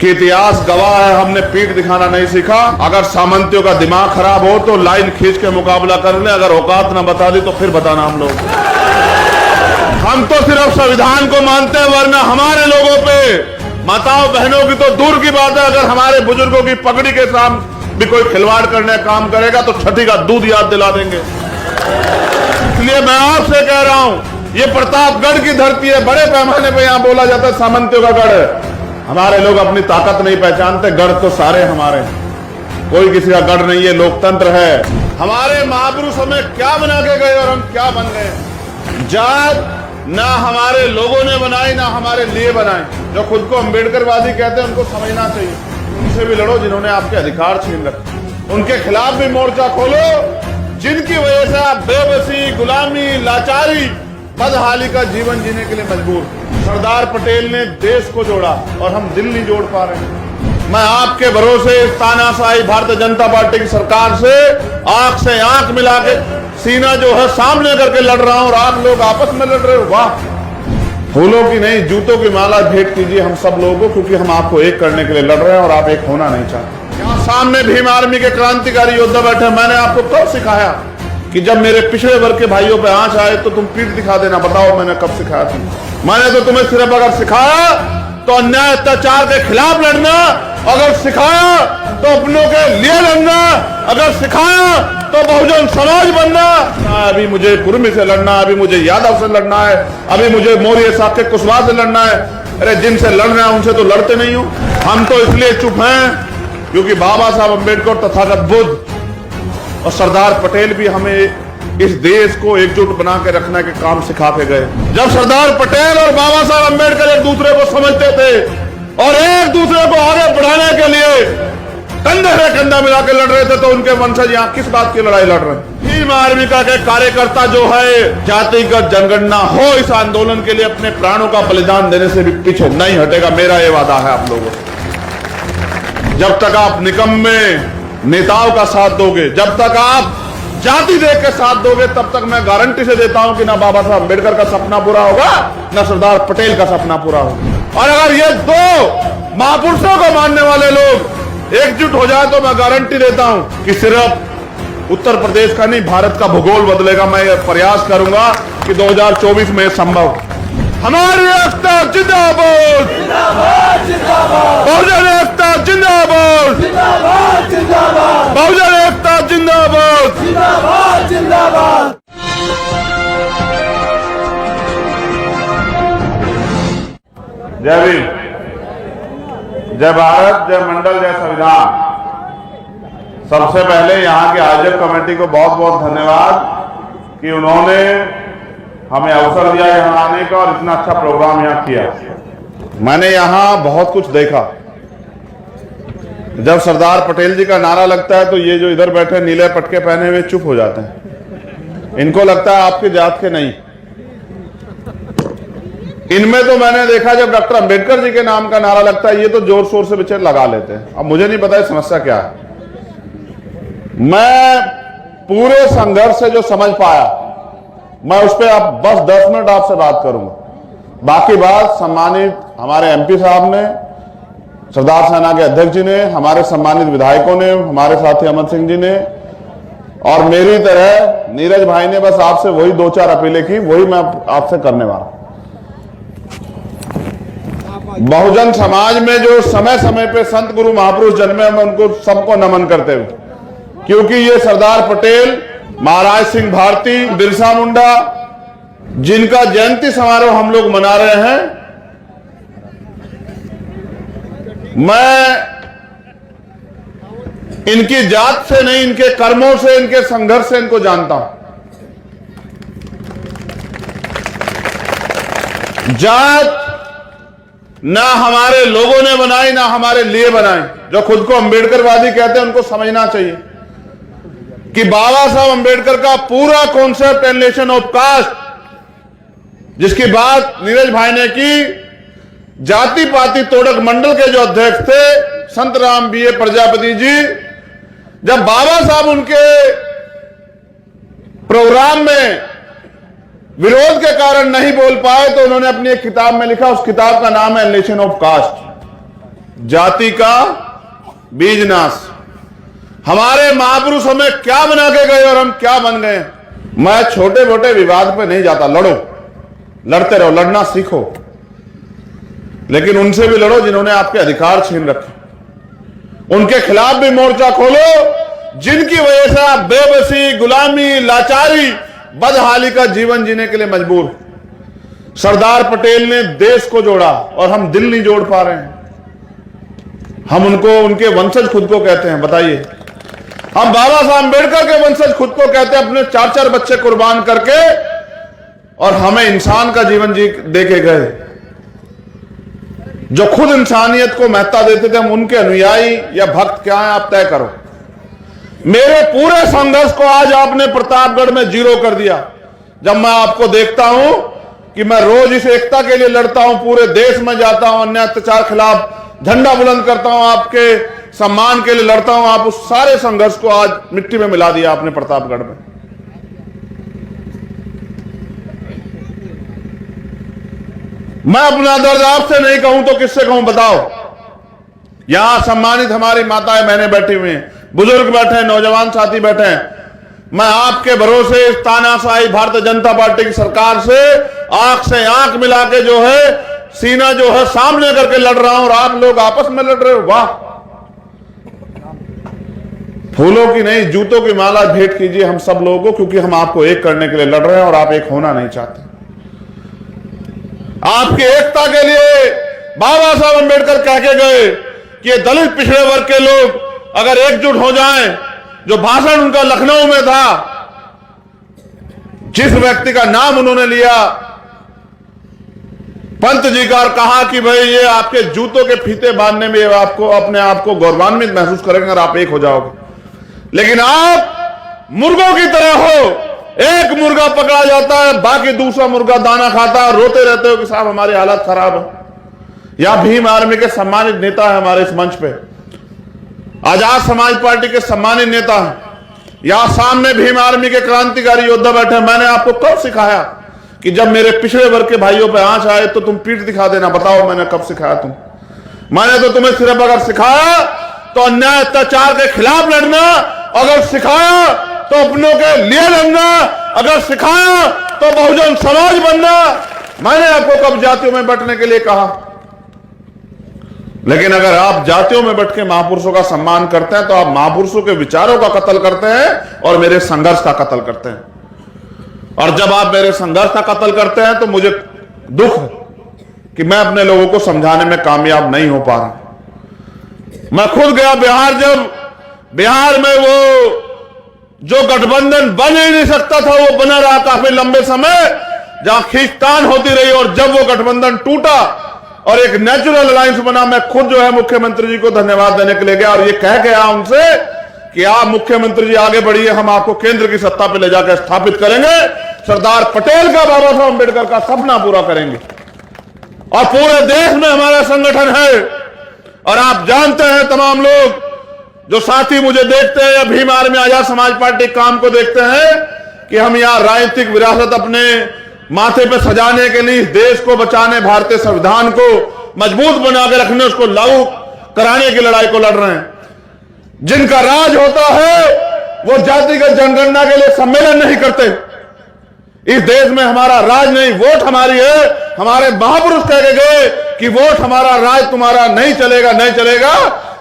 कि इतिहास गवाह है, हमने पीठ दिखाना नहीं सीखा। अगर सामंतियों का दिमाग खराब हो तो लाइन खींच के मुकाबला कर ले, अगर औकात ना बता दी तो फिर बताना हम लोग। हम तो सिर्फ संविधान को मानते हैं, वरना हमारे लोगों पे माताओं बहनों की तो दूर की बात है, अगर हमारे बुजुर्गों की पगड़ी के साथ भी कोई खिलवाड़ करने का काम करेगा तो छठी का दूध याद दिला देंगे। इसलिए मैं आपसे कह रहा हूं, ये प्रतापगढ़ की धरती है, बड़े पैमाने पे यहां बोला जाता है सामंतियों का गढ़ है। हमारे लोग अपनी ताकत नहीं पहचानते, गढ़ तो सारे हमारे, कोई किसी का गढ़ नहीं है, लोकतंत्र है। हमारे महापुरुष हमें क्या बना के गए और हम क्या बन गए। जात ना हमारे लोगों ने बनाई ना हमारे लिए बनाई। जो खुद को अम्बेडकरवादी कहते हैं उनको समझना चाहिए, उनसे भी लड़ो जिन्होंने आपके अधिकार छीन रखे, उनके खिलाफ भी मोर्चा खोलो, जिनकी वजह से आप बेबसी, गुलामी, लाचारी, बदहाली का जीवन जीने के लिए मजबूर। सरदार पटेल ने देश को जोड़ा और हम दिल नहीं जोड़ पा रहे हैं। मैं आपके भरोसे तानाशाही भारतीय जनता पार्टी की सरकार से आंख से आंख मिला के सीना जो है सामने करके लड़ रहा हूं और आप लोग आपस में लड़ रहे हो। वाह, फूलों की नहीं जूतों की माला भेंट कीजिए हम सब लोगों को, क्योंकि हम आपको एक करने के लिए लड़ रहे हैं और आप एक होना नहीं चाहते। यहाँ सामने भीम आर्मी के क्रांतिकारी योद्धा बैठे। मैंने आपको कब सिखाया कि जब मेरे पिछड़े वर्ग के भाइयों पे आंच आए तो तुम पीठ दिखा देना? बताओ मैंने कब सिखाया तुम? मैंने तो तुम्हें सिर्फ अगर सिखाया तो अन्याय अत्याचार के खिलाफ लड़ना, अगर सिखाया तो अपनों के लिए लड़ना, अगर सिखाया तो बहुजन समाज बनना। अभी मुझे कुर्मी से लड़ना, अभी मुझे यादव से लड़ना है, अभी मुझे मौर्य साक्य कुशवाहा से लड़ना है। अरे जिनसे लड़ रहे हैं उनसे तो लड़ते नहीं हो। हम तो इसलिए चुप हैं क्योंकि बाबा साहब अम्बेडकर, तथागत बुद्ध और सरदार पटेल भी हमें इस देश को एकजुट बना के रखने के काम सिखा के गए। जब सरदार पटेल और बाबा साहब अम्बेडकर एक दूसरे को समझते थे और एक दूसरे को आगे बढ़ाने के लिए कंधे से कंधा मिला के लड़ रहे थे, तो उनके वंशज यहाँ किस बात की लड़ाई लड़ रहे हैं? भीम आर्मी का के कार्यकर्ता जो है जातिगत जनगणना हो इस आंदोलन के लिए अपने प्राणों का बलिदान देने से भी पीछे नहीं हटेगा। मेरा ये वादा है आप लोगों से। जब तक आप निकम्मे नेताओं का साथ दोगे, जब तक आप जाति देख के साथ दोगे, तब तक मैं गारंटी से देता हूं कि ना बाबा साहब अम्बेडकर का सपना पूरा होगा ना सरदार पटेल का सपना पूरा होगा। और अगर ये दो महापुरुषों को मानने वाले लोग एकजुट हो जाए तो मैं गारंटी देता हूं कि सिर्फ उत्तर प्रदेश का नहीं, भारत का भूगोल बदलेगा। मैं ये प्रयास करूंगा कि 2024 में संभव। हमारी एकता जिंदाबाद, बहुजन एकता जिंदाबाद, बहुजन एकता जिंदाबाद, जिंदाबाद। जय भीम, जय भारत, जय मंडल, जय संविधान। सबसे पहले यहाँ के आयोजक कमेटी को बहुत बहुत धन्यवाद कि उन्होंने हमें अवसर दिया यहाँ आने का और इतना अच्छा प्रोग्राम यहाँ किया। मैंने यहाँ बहुत कुछ देखा। जब सरदार पटेल जी का नारा लगता है तो ये जो इधर बैठे नीले पटके पहने हुए चुप हो जाते हैं। इनको लगता है आपकी जात के नहीं। इनमें तो मैंने देखा जब डॉक्टर अंबेडकर जी के नाम का नारा लगता है ये तो जोर शोर से बेचारे लगा लेते हैं। अब मुझे नहीं पता है समस्या क्या है। मैं पूरे संघर्ष से जो समझ पाया, मैं उस पर आप बस 10 मिनट आपसे बात करूंगा। बाकी बात सम्मानित हमारे एमपी साहब ने, सरदार सेना के अध्यक्ष जी ने, हमारे सम्मानित विधायकों ने, हमारे साथी अमर सिंह जी ने और मेरी तरह नीरज भाई ने बस आपसे वही 2-4 अपीलें की, वही मैं आपसे करने वाला। बहुजन समाज में जो समय समय पे संत गुरु महापुरुष जन्मे, मैं उनको सबको नमन करते हुए, क्योंकि ये सरदार पटेल, महाराज सिंह भारती, बिरसा मुंडा, जिनका जयंती समारोह हम लोग मना रहे हैं, मैं इनकी जात से नहीं, इनके कर्मों से, इनके संघर्ष से इनको जानता हूं। जात ना हमारे लोगों ने बनाई ना हमारे लिए बनाई। जो खुद को अम्बेडकरवादी कहते हैं उनको समझना चाहिए कि बाबा साहब अम्बेडकर का पूरा कॉन्सेप्ट एलिनेशन ऑफ कास्ट, जिसकी बात नीरज भाई ने की, जाति पाति तोड़क मंडल के जो अध्यक्ष थे संत राम बीए प्रजापति जी, जब बाबा साहब उनके प्रोग्राम में विरोध के कारण नहीं बोल पाए तो उन्होंने अपनी एक किताब में लिखा, उस किताब का नाम है एलिनेशन ऑफ कास्ट। जाति का बीज नाश। हमारे महापुरुष हमें क्या बना के गए और हम क्या बन गए। मैं छोटे मोटे विवाद पे नहीं जाता, लड़ो, लड़ते रहो, लड़ना सीखो, लेकिन उनसे भी लड़ो जिन्होंने आपके अधिकार छीन रखे। उनके खिलाफ भी मोर्चा खोलो जिनकी वजह से आप बेबसी, गुलामी, लाचारी, बदहाली का जीवन जीने के लिए मजबूर। सरदार पटेल ने देश को जोड़ा और हम दिल नहीं जोड़ पा रहे हैं। हम उनको, उनके वंशज खुद को कहते हैं, बताइए। हम बाबा साहब अम्बेडकर के वंशज खुद को कहते हैं, अपने 4-4 बच्चे कुर्बान करके, और हमें इंसान का जीवन जी दे के गए। जो खुद इंसानियत को महत्ता देते थे, हम उनके अनुयायी या भक्त क्या है आप तय करो। मेरे पूरे संघर्ष को आज आपने प्रतापगढ़ में जीरो कर दिया। जब मैं आपको देखता हूं कि मैं रोज इस एकता के लिए लड़ता हूं, पूरे देश में जाता हूं, अन्याय अत्याचार खिलाफ झंडा बुलंद करता हूं, आपके सम्मान के लिए लड़ता हूं, आप उस सारे संघर्ष को आज मिट्टी में मिला दिया आपने प्रतापगढ़ में। मैं अपना दर्द आपसे नहीं कहूं तो किससे कहूं, बताओ। यहां सम्मानित हमारी माताएं बहनें बैठी हुई हैं, बुजुर्ग बैठे हैं, नौजवान साथी बैठे हैं। मैं आपके भरोसे इस तानाशाही भारतीय जनता पार्टी की सरकार से आंख मिला के जो है, सीना जो है सामने करके लड़ रहा हूं, और आप लोग आपस में लड़ रहे हो। वाह, फूलों की नहीं जूतों की माला भेंट कीजिए हम सब लोगों को, क्योंकि हम आपको एक करने के लिए लड़ रहे हैं और आप एक होना नहीं चाहते। आपकी एकता के लिए बाबा साहब अम्बेडकर कह के गए कि ये दलित पिछड़े वर्ग के लोग अगर एकजुट हो जाएं, जो भाषण उनका लखनऊ में था, जिस व्यक्ति का नाम उन्होंने लिया पंत जी का, और कहा कि भाई ये आपके जूतों के फीते बांधने में आपको अपने आप को गौरवान्वित महसूस करेंगे और आप एक हो जाओगे। लेकिन आप मुर्गों की तरह हो, एक मुर्गा पकड़ा जाता है, बाकी दूसरा मुर्गा दाना खाता है, रोते रहते हो कि साहब हमारी हालत खराब है। या भीम आर्मी के सम्मानित नेता है हमारे इस मंच पे, आजाद समाज पार्टी के सम्मानित नेता हैं, यहां सामने भीम आर्मी के क्रांतिकारी योद्धा बैठे। मैंने आपको कब सिखाया कि जब मेरे पिछड़े वर्ग के भाइयों पे आंच आए तो तुम पीठ दिखा देना, बताओ मैंने कब सिखाया तुम? मैंने तो तुम्हें सिर्फ अगर सिखाया तो अन्याय अत्याचार के खिलाफ लड़ना, अगर सिखाया तो अपनों के लिए लड़ना, अगर सिखाया तो बहुजन समाज बनना। मैंने आपको कब जातियों में बैठने के लिए कहा? लेकिन अगर आप जातियों में बैठ के महापुरुषों का सम्मान करते हैं तो आप महापुरुषों के विचारों का कत्ल करते हैं और मेरे संघर्ष का कत्ल करते हैं। और जब आप मेरे संघर्ष का कत्ल करते हैं तो मुझे दुख है कि मैं अपने लोगों को समझाने में कामयाब नहीं हो पा रहा। मैं खुद गया बिहार, जब बिहार में वो जो गठबंधन बन ही नहीं सकता था वो बना रहा काफी लंबे समय, जहां खींचतान होती रही, और जब वो गठबंधन टूटा और एक नेचुरल अलायंस बना, मैं खुद जो है मुख्यमंत्री जी को धन्यवाद देने के लिए गया और ये कह गया उनसे कि आप मुख्यमंत्री जी आगे बढ़िए, हम आपको केंद्र की सत्ता पे ले जाकर स्थापित करेंगे, सरदार पटेल का, बाबा साहब अम्बेडकर का सपना पूरा करेंगे। और पूरे देश में हमारा संगठन है, और आप जानते हैं तमाम लोग जो साथी मुझे देखते हैं या भीम आर्मी आजाद समाज पार्टी काम को देखते हैं कि हम यहां राजनीतिक विरासत अपने माथे पे सजाने के लिए, देश को बचाने, भारतीय संविधान को मजबूत बना के रखने, उसको लागू कराने की लड़ाई को लड़ रहे हैं। जिनका राज होता है वो जातिगत जनगणना के लिए सम्मेलन नहीं करते। इस देश में हमारा राज नहीं, वोट हमारी है। हमारे महापुरुष कह के गए कि वोट हमारा, राज तुम्हारा नहीं चलेगा, नहीं चलेगा।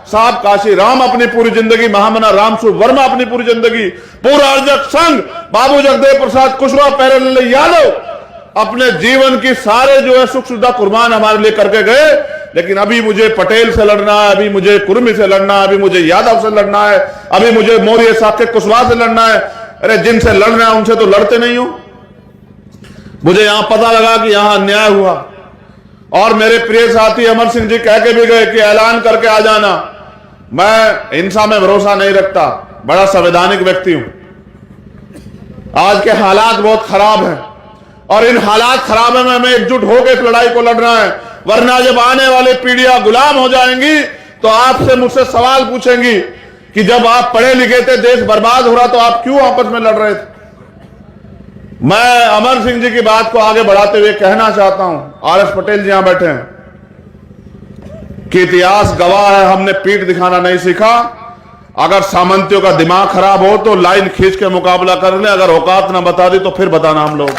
साहब काशी राम अपनी पूरी जिंदगी, महामना रामसूर वर्मा अपनी पूरी जिंदगी, पूरा अर्जक संघ, बाबू जगदेव प्रसाद कुशवाहा, प्यारेलाल यादव अपने जीवन की सारे जो है सुख सुविधा कुर्बान हमारे लिए करके गए। लेकिन अभी मुझे पटेल से लड़ना है, अभी मुझे कुर्मी से लड़ना है, अभी मुझे यादव से लड़ना है, अभी मुझे मौर्य साकेत कुशवाहा से लड़ना है। अरे जिनसे लड़ना है उनसे तो लड़ते नहीं हो। मुझे यहां पता लगा कि यहां अन्याय हुआ और मेरे प्रिय साथी अमर सिंह जी कह के भी गए कि ऐलान करके आ जाना। मैं हिंसा में भरोसा नहीं रखता, बड़ा संवैधानिक व्यक्ति हूं। आज के हालात बहुत खराब हैं और इन हालात खराब में हमें एकजुट होकर इस लड़ाई को लड़ना है, वरना जब आने वाली पीढ़ियां गुलाम हो जाएंगी तो आपसे मुझसे सवाल पूछेंगी कि जब आप पढ़े लिखे थे, देश बर्बाद हो रहा, तो आप क्यों आपस में लड़ रहे थे। मैं अमर सिंह जी की बात को आगे बढ़ाते हुए कहना चाहता हूं, आर एस पटेल जी यहां बैठे हैं, कि इतिहास गवाह है, हमने पीठ दिखाना नहीं सीखा। अगर सामंतियों का दिमाग खराब हो तो लाइन खींच के मुकाबला कर ले, अगर औकात ना बता दी तो फिर बताना हम लोग।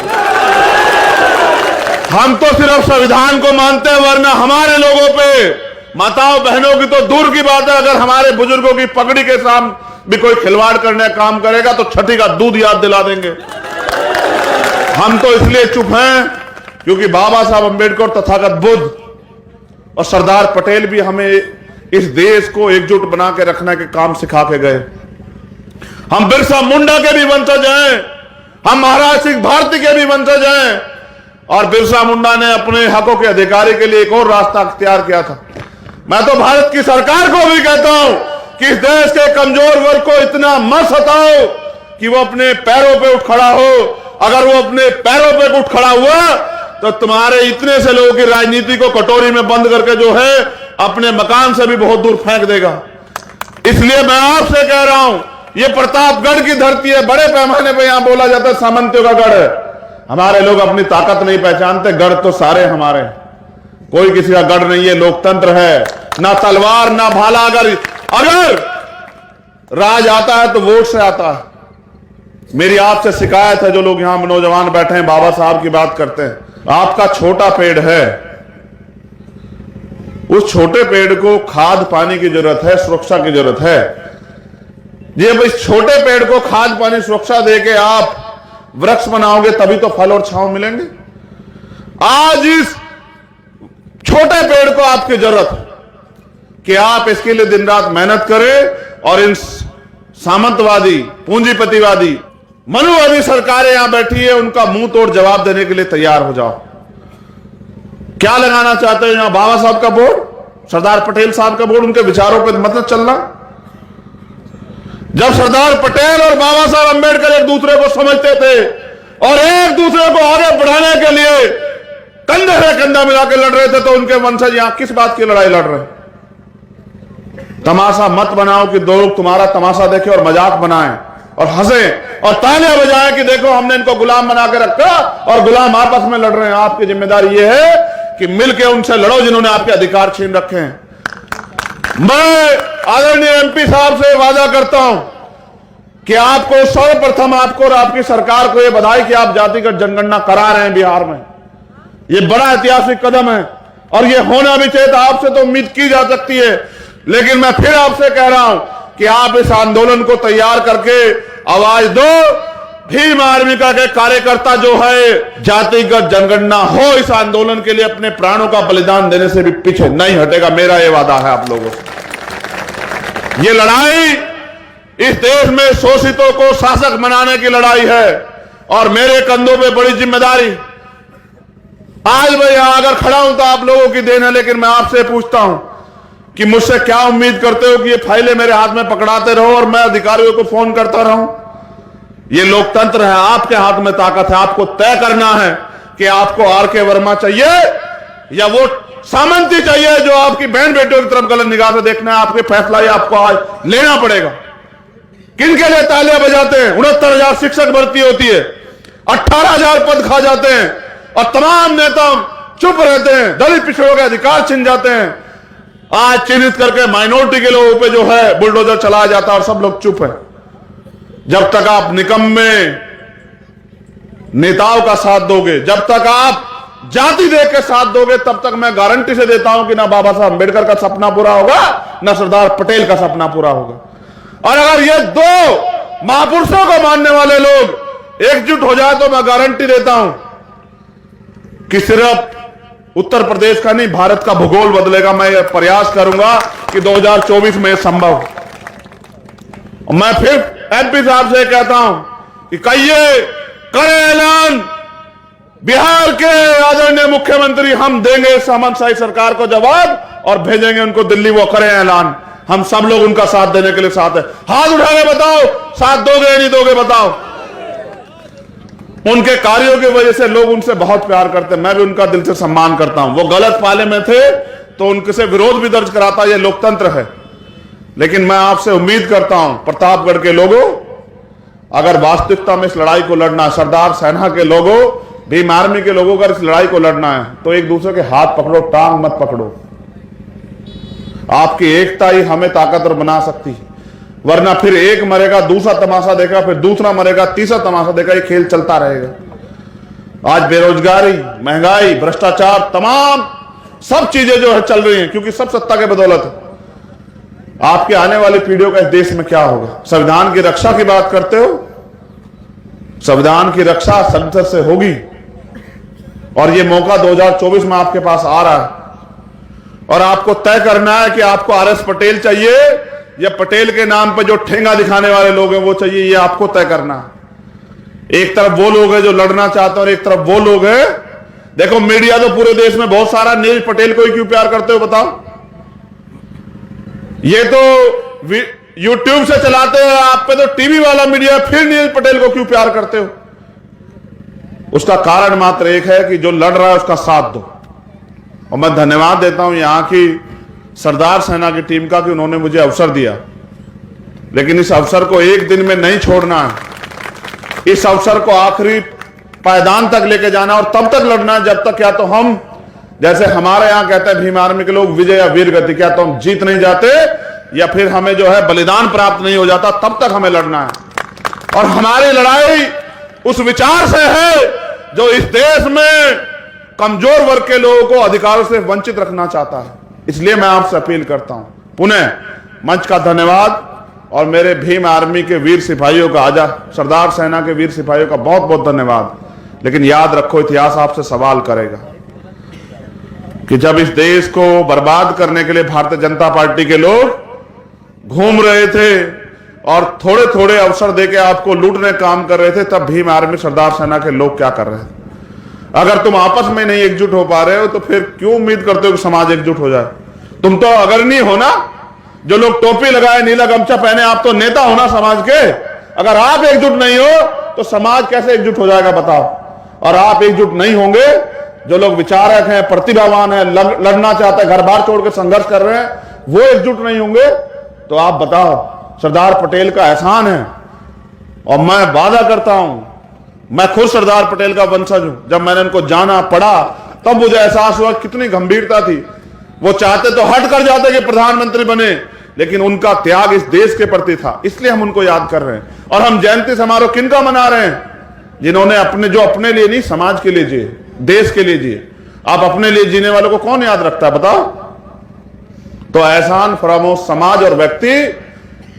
हम तो सिर्फ संविधान को मानते हैं, वरना हमारे लोगों पे, माताओं बहनों की तो दूर की बात है, अगर हमारे बुजुर्गों की पगड़ी के साथ भी कोई खिलवाड़ करने का काम करेगा तो छठी का दूध याद दिला देंगे। हम तो इसलिए चुप हैं क्योंकि बाबा साहब अंबेडकर, तथागत बुद्ध और सरदार पटेल भी हमें इस देश को एकजुट बना के रखने के काम सिखा के गए। हम बिरसा मुंडा के भी वंशज हैं, हम महाराज सिंह भारती के भी वंशज हैं, और बिरसा मुंडा ने अपने हकों के अधिकारी के लिए एक और रास्ता अख्तियार किया था। मैं तो भारत की सरकार को भी कहता हूं कि इस देश के कमजोर वर्ग को इतना मत सताओ कि वो अपने पैरों पे उठ खड़ा हो। अगर वो अपने पैरों पे उठ खड़ा हुआ तो तुम्हारे इतने से लोगों की राजनीति को कटोरी में बंद करके जो है अपने मकान से भी बहुत दूर फेंक देगा। इसलिए मैं आपसे कह रहा हूं, ये प्रतापगढ़ की धरती है, बड़े पैमाने पे यहां बोला जाता है सामंतियों का गढ़ है। हमारे लोग अपनी ताकत नहीं पहचानते, गढ़ तो सारे हमारे, कोई किसी का गढ़ नहीं है। लोकतंत्र है, ना तलवार ना भाला। अगर राज आता है तो वोट से आता है। मेरी आपसे शिकायत है, जो लोग यहां नौजवान बैठे हैं बाबा साहब की बात करते हैं, आपका छोटा पेड़ है, उस छोटे पेड़ को खाद पानी की जरूरत है, सुरक्षा की जरूरत है। ये इस छोटे पेड़ को खाद पानी सुरक्षा देके आप वृक्ष बनाओगे तभी तो फल और छांव मिलेंगे। आज इस छोटे पेड़ को आपकी जरूरत है कि आप इसके लिए दिन रात मेहनत करें और इन सामंतवादी, पूंजीपतिवादी, मनुवादी सरकारें यहां बैठी है, उनका मुंह तोड़ जवाब देने के लिए तैयार हो जाओ। क्या लगाना चाहते हो यहां? बाबा साहब का बोर्ड, सरदार पटेल साहब का बोर्ड, उनके विचारों पर मतलब चलना। जब सरदार पटेल और बाबा साहब अंबेडकर एक दूसरे को समझते थे और एक दूसरे को आगे बढ़ाने के लिए कंधे से कंधा मिला के लड़ रहे थे, तो उनके वंशज यहां किस बात की लड़ाई लड़ रहे हैं? तमाशा मत बनाओ कि दो लोग तुम्हारा तमाशा देखें और मजाक बनाएं और हंसे और तालियां बजाएं कि देखो हमने इनको गुलाम बना के रखा और गुलाम आपस में लड़ रहे हैं। आपकी जिम्मेदारी यह है कि मिलकर उनसे लड़ो जिन्होंने आपके अधिकार छीन रखे हैं। मैं आदरणीय एमपी साहब से वादा करता हूं कि आपको सर्वप्रथम, आपको और आपकी सरकार को यह बधाई कि आप जातिगत जनगणना करा रहे हैं बिहार में। यह बड़ा ऐतिहासिक कदम है और यह होना भी चाहिए। आपसे तो उम्मीद की जा सकती है, लेकिन मैं फिर आपसे कह रहा हूं कि आप इस आंदोलन को तैयार करके आवाज दो। भीम आर्मी का के कार्यकर्ता जो है जातिगत जनगणना हो, इस आंदोलन के लिए अपने प्राणों का बलिदान देने से भी पीछे नहीं हटेगा। मेरा यह वादा है आप लोगों से। यह लड़ाई इस देश में शोषितों को शासक बनाने की लड़ाई है और मेरे कंधों पे बड़ी जिम्मेदारी। आज मैं यहां अगर खड़ा हूं तो आप लोगों की देन है, लेकिन मैं आपसे पूछता हूं कि मुझसे क्या उम्मीद करते हो कि ये फाइलें मेरे हाथ में पकड़ाते रहो और मैं अधिकारियों को फोन करता रहूं? ये लोकतंत्र है, आपके हाथ में ताकत है। आपको तय करना है कि आपको आर.के. वर्मा चाहिए या वो सामंती चाहिए जो आपकी बहन बेटियों की तरफ गलत निगाह से देखना है। आपके फैसला ये आपको आज लेना पड़ेगा। किनके लिए तालियां बजाते हैं? 69,000 शिक्षक भर्ती होती है, 18,000 पद खा जाते हैं और तमाम नेता चुप रहते हैं। दलित पिछड़ों के अधिकार छिन जाते हैं। आज चिन्हित करके माइनॉरिटी के लोगों पे जो है बुलडोजर चलाया जाता है और सब लोग चुप है। जब तक आप निकम्मे नेताओं का साथ दोगे, जब तक आप जाति देख के साथ दोगे, तब तक मैं गारंटी से देता हूं कि ना बाबा साहब अंबेडकर का सपना पूरा होगा, ना सरदार पटेल का सपना पूरा होगा। और अगर ये दो महापुरुषों को मानने वाले लोग एकजुट हो जाए तो मैं गारंटी देता हूं कि सिर्फ उत्तर प्रदेश का नहीं, भारत का भूगोल बदलेगा। मैं यह प्रयास करूंगा कि 2024 में संभव हो। मैं फिर एमपी साहब से कहता हूं कि कहिए, करें ऐलान, बिहार के आदरणीय मुख्यमंत्री, हम देंगे सामंतशाही सरकार को जवाब और भेजेंगे उनको दिल्ली। वो करें ऐलान, हम सब लोग उनका साथ देने के लिए साथ है। हाथ उठा के बताओ, साथ दोगे या नहीं दोगे बताओ। उनके कार्यों की वजह से लोग उनसे बहुत प्यार करते हैं, मैं भी उनका दिल से सम्मान करता हूं। वो गलत पाले में थे तो उनके से विरोध भी दर्ज कराता, ये लोकतंत्र है। लेकिन मैं आपसे उम्मीद करता हूं, प्रतापगढ़ के लोगों, अगर वास्तविकता में इस लड़ाई को लड़ना, सरदार सेना के लोगों, भीम आर्मी के लोगों, अगर इस लड़ाई को लड़ना है तो एक दूसरे के हाथ पकड़ो, टांग मत पकड़ो। आपकी एकता ही हमें ताकतवर बना सकती है, वरना फिर एक मरेगा, दूसरा तमाशा देगा, फिर दूसरा मरेगा, तीसरा तमाशा देगा, ये खेल चलता रहेगा। आज बेरोजगारी, महंगाई, भ्रष्टाचार, तमाम सब चीजें जो है चल रही हैं, क्योंकि सब सत्ता के बदौलत है। आपके आने वाली पीढ़ियों का इस देश में क्या होगा? संविधान की रक्षा की बात करते हो, संविधान की रक्षा संसद से होगी, और ये मौका 2024 में आपके पास आ रहा है, और आपको तय करना है कि आपको आरएस पटेल चाहिए या पटेल के नाम पर जो ठेंगा दिखाने वाले लोग हैं वो चाहिए। ये आपको तय करना है। एक तरफ वो लोग हैं जो लड़ना चाहते हैं और एक तरफ वो लोग हैं, देखो मीडिया तो पूरे देश में बहुत सारा, नीरज पटेल को ही क्यों प्यार करते हो बताओ? ये तो यूट्यूब से चलाते हो आप पे, तो टीवी वाला मीडिया, फिर नीरज पटेल को क्यों प्यार करते हो? उसका कारण मात्र एक है कि जो लड़ रहा है उसका साथ दो। और मैं धन्यवाद देता हूं यहां की सरदार सेना की टीम का कि उन्होंने मुझे अवसर दिया, लेकिन इस अवसर को एक दिन में नहीं छोड़ना है। इस अवसर को आखिरी पायदान तक लेके जाना और तब तक लड़ना है जब तक या तो हम, जैसे हमारे यहां कहते हैं भीम आर्मी के लोग, विजय या वीर गति, क्या तो हम जीत नहीं जाते या फिर हमें जो है बलिदान प्राप्त नहीं हो जाता, तब तक हमें लड़ना है। और हमारी लड़ाई उस विचार से है जो इस देश में कमजोर वर्ग के लोगों को अधिकारों से वंचित रखना चाहता है। इसलिए मैं आपसे अपील करता हूं, पुनः मंच का धन्यवाद, और मेरे भीम आर्मी के वीर सिपाहियों का, आजाद सरदार सेना के वीर सिपाहियों का बहुत बहुत धन्यवाद। लेकिन याद रखो, इतिहास आपसे सवाल करेगा कि जब इस देश को बर्बाद करने के लिए भारतीय जनता पार्टी के लोग घूम रहे थे और थोड़े थोड़े अवसर देके आपको लूटने का काम कर रहे थे, तब भीम आर्मी सरदार सेना के लोग क्या कर रहे थे? अगर तुम आपस में नहीं एकजुट हो पा रहे हो तो फिर क्यों उम्मीद करते हो कि समाज एकजुट हो जाए? तुम तो अग्रणी हो ना, जो लोग टोपी लगाए, नीला गमछा पहने, आप तो नेता हो ना समाज के। अगर आप एकजुट नहीं हो तो समाज कैसे एकजुट हो जाएगा बताओ? और आप एकजुट नहीं होंगे, जो लोग विचारक हैं, प्रतिभावान हैं, लड़ना चाहते हैं, घर बार छोड़ के संघर्ष कर रहे हैं, वो एकजुट नहीं होंगे, तो आप बताओ, सरदार पटेल का एहसान है। और मैं वादा करता हूं, मैं खुद सरदार पटेल का वंशज हूं। जब मैंने उनको जाना, पढ़ा, तब मुझे एहसास हुआ कितनी गंभीरता थी। वो चाहते तो हट कर जाते कि प्रधानमंत्री बने, लेकिन उनका त्याग इस देश के प्रति था, इसलिए हम उनको याद कर रहे हैं। और हम जयंती समारोह किनका मना रहे हैं? जिन्होंने अपने लिए नहीं, समाज के लिए जिए, देश के लिए जिए। आप अपने लिए जीने वालों को कौन याद रखता है बताओ? तो एहसान फरामोश समाज और व्यक्ति,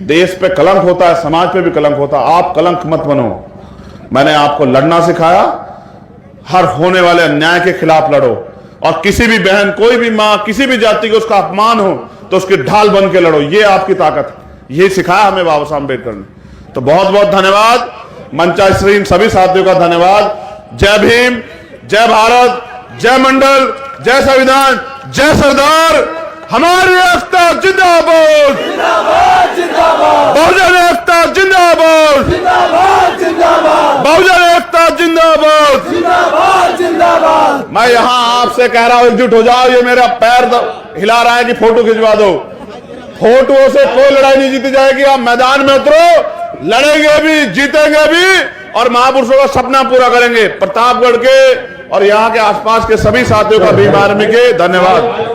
देश पे कलंक होता है, समाज पे भी कलंक होता है। आप कलंक मत बनो। मैंने आपको लड़ना सिखाया, हर होने वाले अन्याय के खिलाफ लड़ो, और किसी भी बहन, कोई भी मां, किसी भी जाति को उसका अपमान हो तो उसकी ढाल बन के लड़ो। ये आपकी ताकत है, ये सिखाया हमें बाबा साहब अम्बेडकर ने। तो बहुत बहुत धन्यवाद, मंचाश्रीन सभी साथियों का धन्यवाद। जय भीम, जय भारत, जय मंडल, जय संविधान, जय सरदार। हमारी एकता जिंदाबाद, बहुजन एकता जिंदाबाद, बहुजन एकता जिंदाबाद। मैं यहां आपसे कह रहा हूं, एकजुट हो जाओ। ये मेरा पैर हिला रहा है कि फोटो खिंचवा दो। फोटो से कोई लड़ाई नहीं जीती जाएगी। आप मैदान में उतरो, लड़ेंगे भी, जीतेंगे भी, और महापुरुषों का सपना पूरा करेंगे। प्रतापगढ़ के और यहाँ के आसपास के सभी साथियों का भीम आर्मी के धन्यवाद।